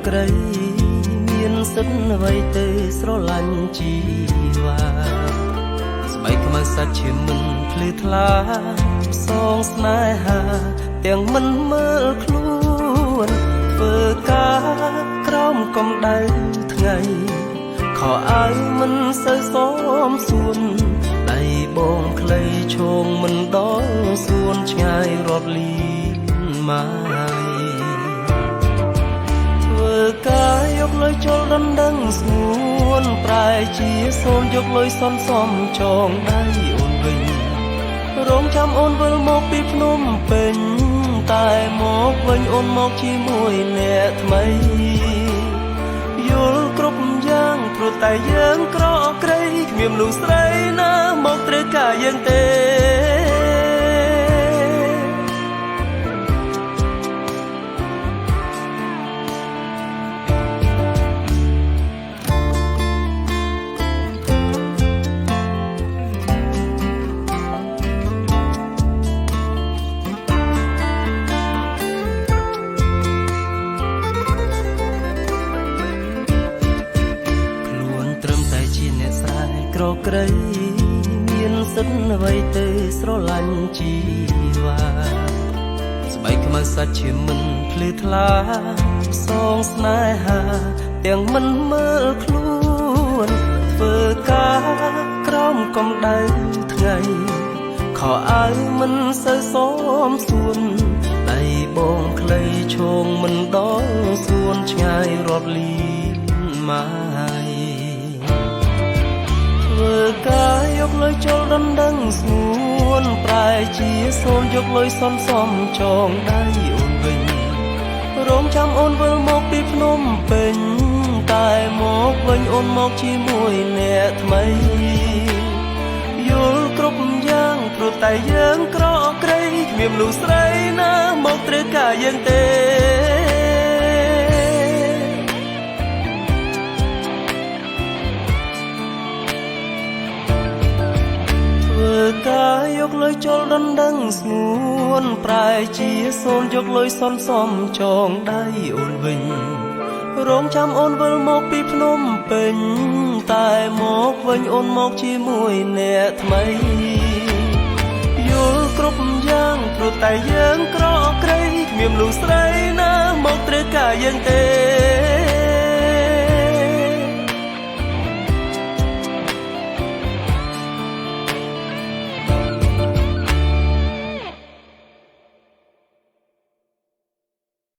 ក្រៃមានសិទ្ធអ្វីទៅស្រឡាញ់ជីវ៉ាស្បែកខ្មៅសាច់ជាមិនភ្លឺថ្លាផ្សងស្នេហាទាំងមិនមើលខ្លួនធ្វើការក្រោមកំដៅថ្ងៃខោអាវមិនសូវសមសួនដៃបងខ្លីឈងមិនដល់សួនឆ្ងាយរាប់លីម៉ាយធ្វើការយកលុយចូលដណ្ដឹងស្ងួនប្រែជាសូនយកលុយសំសំចងដៃអូនវិញរងចាំអូនវិលមកពីភ្នំពេញតែមកវិញអូនមកជាមួយអ្នកថ្មីយល់គ្រប់យ៉ាងព្រោះតែយើងក្រក្រៃគ្មានមនុស្សស្រីណាមកត្រូវការយើងទេក្រក្រៃមានសិទ្ធអ្វីទៅស្រឡាញ់ជីវ៉ាស្បែកខ្មៅសាច់ជាមិនភ្លឺថ្លាផ្សងស្នេហាទាំងមិនមើលខ្លួនធ្វើការក្រោមកំដៅថ្ងៃខោអាវមិនសូវសមសួនដៃបងខ្លីឈងមិនដល់សួនឆ្ងាយរាប់លីម៉ាយធ្វើការយកលុយចូលដណ្ដឹងស្ងួនប្រែជាសូនយកលុយសំសំចងដៃអូនវិញរងចាំអូនវិលមកពីភ្នំពេញតែមកវិញអូនមកជាមួយអ្នកថ្មីយល់គ្រប់យ៉ាងព្រោះតែយើងក្រក្រៃគ្មានមនុស្សស្រីណាមកត្រូវការយើងទេការយកលុយចូលដណ្ដឹងស្ងួនប្រែជាសូនយកលុយសំសំចងដៃអូនវិញរងចាំអូនវិលមកពីភ្នំពេញតែមកវិញអូនមកជាមួយអ្នកថ្មីយល់គ្រប់យ៉ាងព្រោះតែយើងក្រក្រៃគ្មានមនុស្សស្រីណាមកត្រូវការយើងទេ